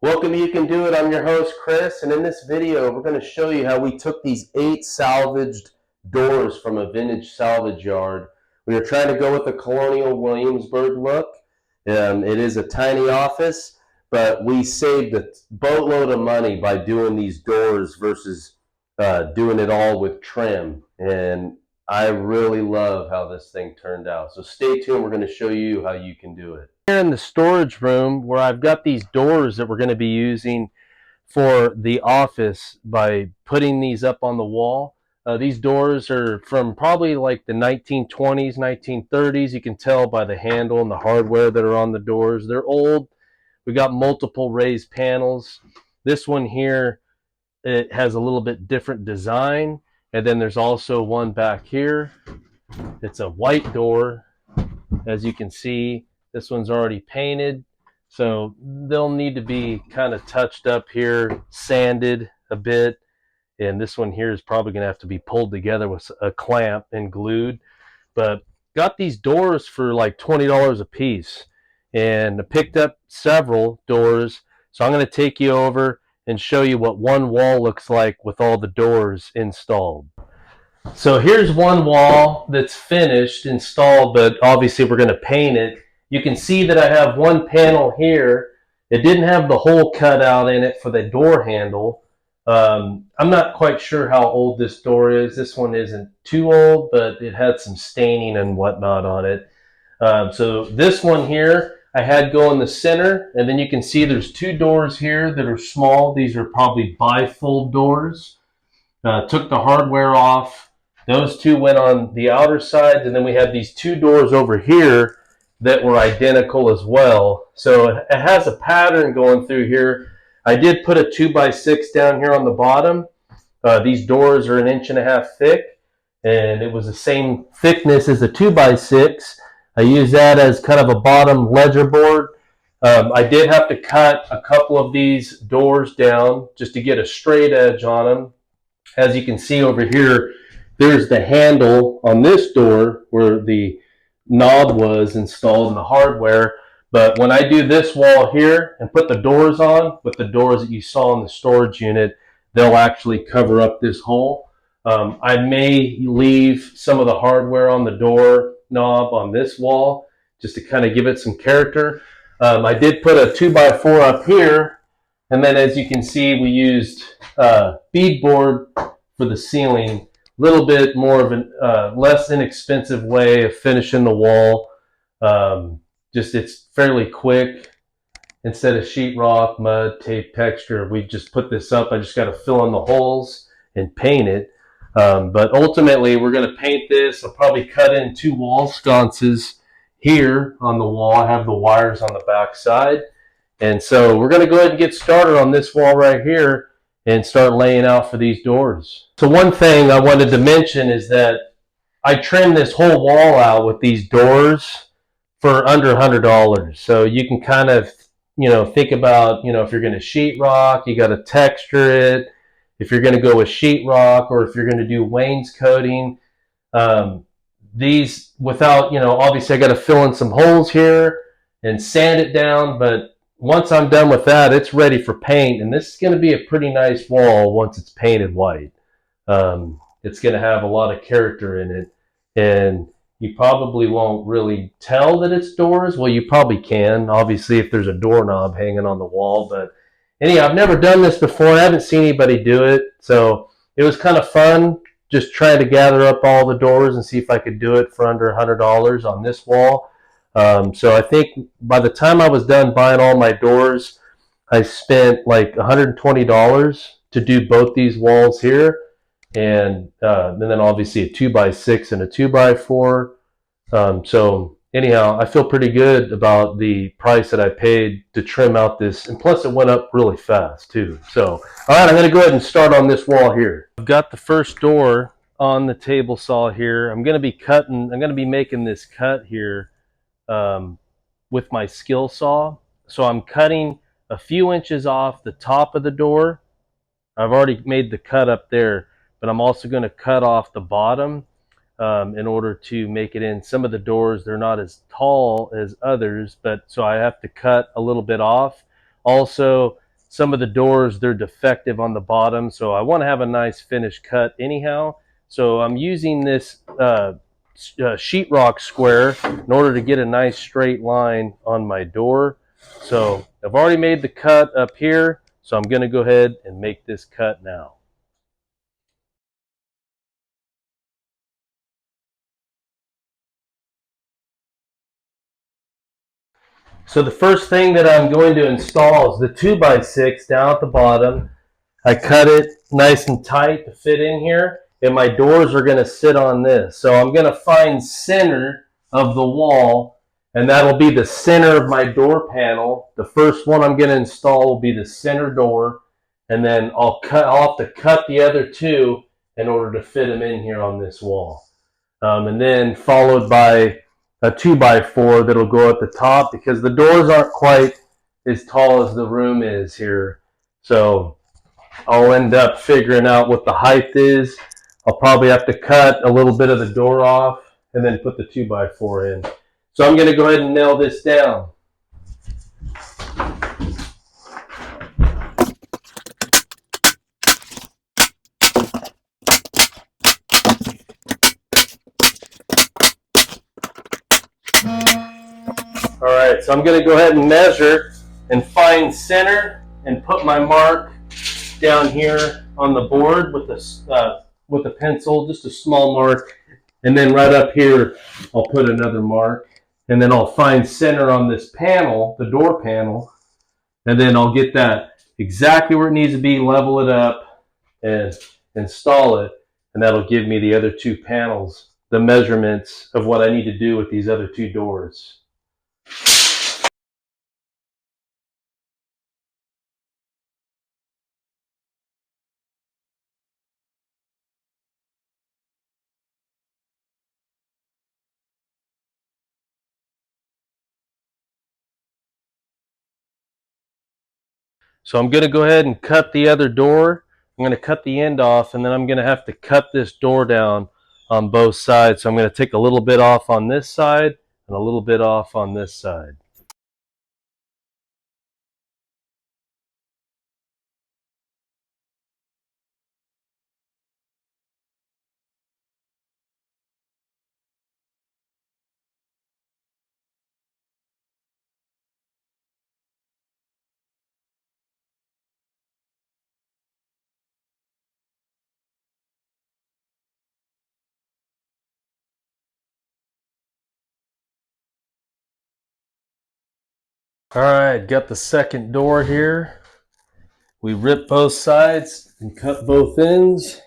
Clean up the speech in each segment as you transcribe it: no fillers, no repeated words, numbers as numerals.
Welcome to You Can Do It. I'm your host, Chris, and in this video, we're going to show you how we took these 8 salvaged doors from a vintage salvage yard. We are trying to go with the colonial Williamsburg look. It is a tiny office, but we saved a boatload of money by doing these doors versus doing it all with trim. And I really love how this thing turned out. So stay tuned. We're going to show you how you can do it. Here in the storage room where I've got these doors that we're going to be using for the office by putting these up on the wall. These doors are from probably like the 1920s, 1930s. You can tell by the handle and the hardware that are on the doors. They're old. We got multiple raised panels. This one here, it has a little bit different design. And then there's also one back here. It's a white door. As you can see, this one's already painted. So they'll need to be kind of touched up here, sanded a bit. And this one here is probably going to have to be pulled together with a clamp and glued. But got these doors for like $20 a piece. And I picked up several doors. So I'm going to take you over and show you what one wall looks like with all the doors installed. So here's one wall that's finished, installed, but obviously we're going to paint it. You can see that I have one panel here. It didn't have the hole cut out in it for the door handle. I'm not quite sure how old this door is. This one isn't too old, but it had some staining and whatnot on it. So this one here, I had go in the center, and then you can see there's two doors here that are small. These are probably bifold doors. Took the hardware off. Those two went on the outer sides, and then we have these two doors over here that were identical as well. So it has a pattern going through here. I did put a 2x6 down here on the bottom. These doors are 1.5 inches thick, and it was the same thickness as the 2x6. I used that as kind of a bottom ledger board. I did have to cut a couple of these doors down just to get a straight edge on them. As you can see over here, there's the handle on this door where the knob was installed in the hardware. But when I do this wall here and put the doors on with the doors that you saw in the storage unit, they'll actually cover up this hole. I may leave some of the hardware on the door knob on this wall just to kind of give it some character. I did put a 2x4 up here, and then as you can see, we used beadboard for the ceiling. A little bit more of a less inexpensive way of finishing the wall. Just it's fairly quick. Instead of sheetrock, mud, tape, texture, we just put this up. I just got to fill in the holes and paint it. But ultimately, we're going to paint this. I'll probably cut in 2 wall sconces here on the wall. I have the wires on the back side. And so we're going to go ahead and get started on this wall right here and start laying out for these doors. So one thing I wanted to mention is that I trimmed this whole wall out with these doors for under $100. So you can kind of, think about, if you're going to sheetrock, you got to texture it. If you're going to go with sheetrock, or if you're going to do wainscoting, these without, obviously I got to fill in some holes here and sand it down, but once I'm done with that, it's ready for paint, and this is going to be a pretty nice wall once it's painted white. It's going to have a lot of character in it, and you probably won't really tell that it's doors. Well, you probably can, obviously, if there's a doorknob hanging on the wall, but anyhow, I've never done this before. I haven't seen anybody do it, so it was kind of fun just trying to gather up all the doors and see if I could do it for under $100 on this wall. So I think by the time I was done buying all my doors, I spent like $120 to do both these walls here, and then obviously a 2x6 and a 2x4. So anyhow, I feel pretty good about the price that I paid to trim out this, and plus it went up really fast too. So all right, I'm going to go ahead and start on this wall here. I've got the first door on the table saw here. I'm going to be making this cut here with my skill saw. So I'm cutting a few inches off the top of the door. I've already made the cut up there, but I'm also going to cut off the bottom in order to make it in. Some of the doors, they're not as tall as others, but so I have to cut a little bit off. Also, some of the doors, they're defective on the bottom, so I want to have a nice finished cut anyhow. So I'm using this sheetrock square in order to get a nice straight line on my door. So I've already made the cut up here, so I'm going to go ahead and make this cut now. So the first thing that I'm going to install is the 2x6 down at the bottom. I cut it nice and tight to fit in here, and my doors are going to sit on this. So I'm going to find center of the wall, and that'll be the center of my door panel. The first one I'm going to install will be the center door, and then I'll have to cut the other two in order to fit them in here on this wall. And then followed by a 2x4 that'll go at the top, because the doors aren't quite as tall as the room is here. So I'll end up figuring out what the height is. I'll probably have to cut a little bit of the door off and then put the 2x4 in. So I'm going to go ahead and nail this down. All right, so I'm going to go ahead and measure and find center and put my mark down here on the board with a pencil, just a small mark, and then right up here I'll put another mark, and then I'll find center on this panel, the door panel, and then I'll get that exactly where it needs to be, level it up, and install it, and that'll give me the other two panels, the measurements of what I need to do with these other two doors. So I'm going to go ahead and cut the other door. I'm going to cut the end off, and then I'm going to have to cut this door down on both sides. So I'm going to take a little bit off on this side and a little bit off on this side. All right, got the second door here. We ripped both sides and cut both ends.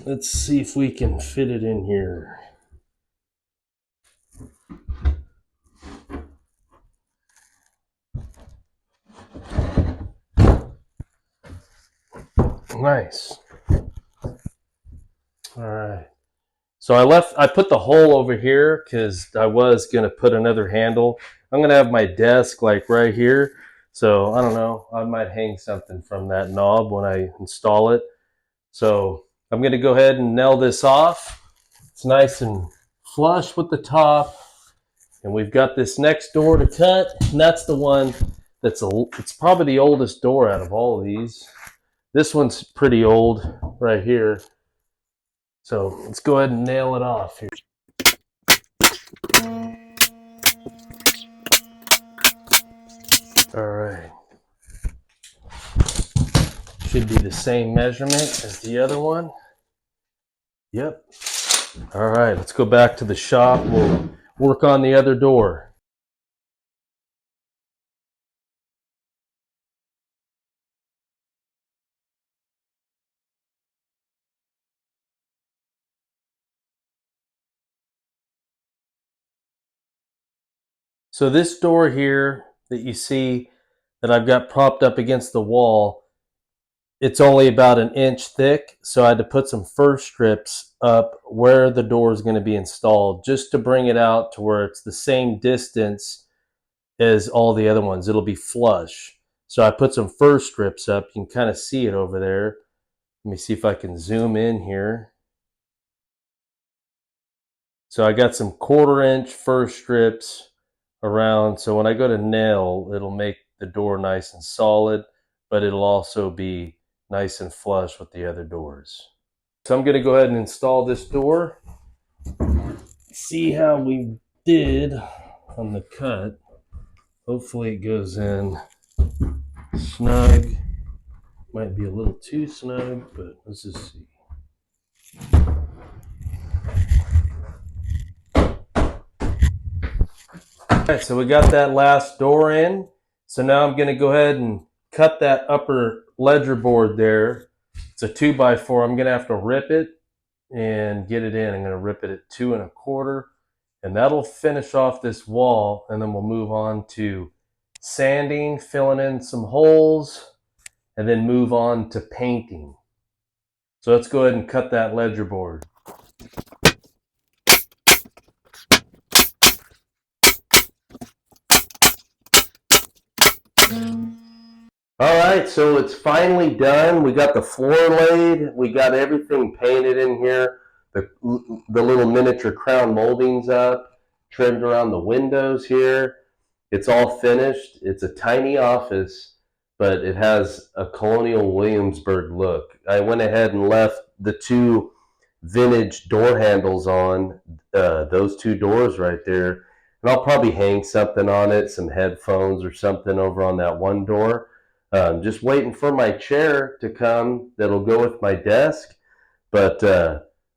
Let's see if we can fit it in here. Nice. All right. So I put the hole over here because I was going to put another handle. I'm going to have my desk like right here. So I don't know, I might hang something from that knob when I install it. So I'm going to go ahead and nail this off. It's nice and flush with the top. And we've got this next door to cut. And that's the one it's probably the oldest door out of all of these. This one's pretty old right here. So let's go ahead and nail it off here. All right. Should be the same measurement as the other one. Yep. All right, let's go back to the shop. We'll work on the other door. So this door here that you see that I've got propped up against the wall, it's only about an inch thick, so I had to put some fir strips up where the door is going to be installed just to bring it out to where it's the same distance as all the other ones. It'll be flush. So I put some fir strips up. You can kind of see it over there. Let me see if I can zoom in here. So I got some 1/4 inch fir strips around, so when I go to nail, it'll make the door nice and solid. but it'll also be nice and flush with the other doors. So I'm going to go ahead and install this door. See how we did on the cut. Hopefully it goes in snug. Might be a little too snug, but let's just see. Alright, so we got that last door in. So now I'm going to go ahead and cut that upper ledger board there. It's a 2x4. I'm going to have to rip it and get it in. I'm going to rip it at 2 1/4, and that'll finish off this wall, and then we'll move on to sanding, filling in some holes, and then move on to painting. So let's go ahead and cut that ledger board. All right, so it's finally done. We got the floor laid. We got everything painted in here. The little miniature crown moldings up, trimmed around the windows here. It's all finished. It's a tiny office, but it has a colonial Williamsburg look. I went ahead and left the 2 vintage door handles on, those 2 doors right there. And I'll probably hang something on it, some headphones or something over on that one door. Just waiting for my chair to come that'll go with my desk. But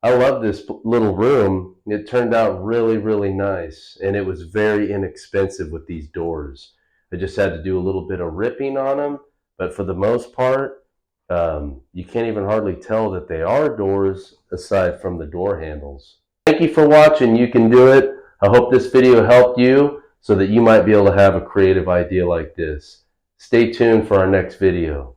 I love this little room. It turned out really, really nice. And it was very inexpensive with these doors. I just had to do a little bit of ripping on them. But for the most part, you can't even hardly tell that they are doors aside from the door handles. Thank you for watching. You can do it. I hope this video helped you so that you might be able to have a creative idea like this. Stay tuned for our next video.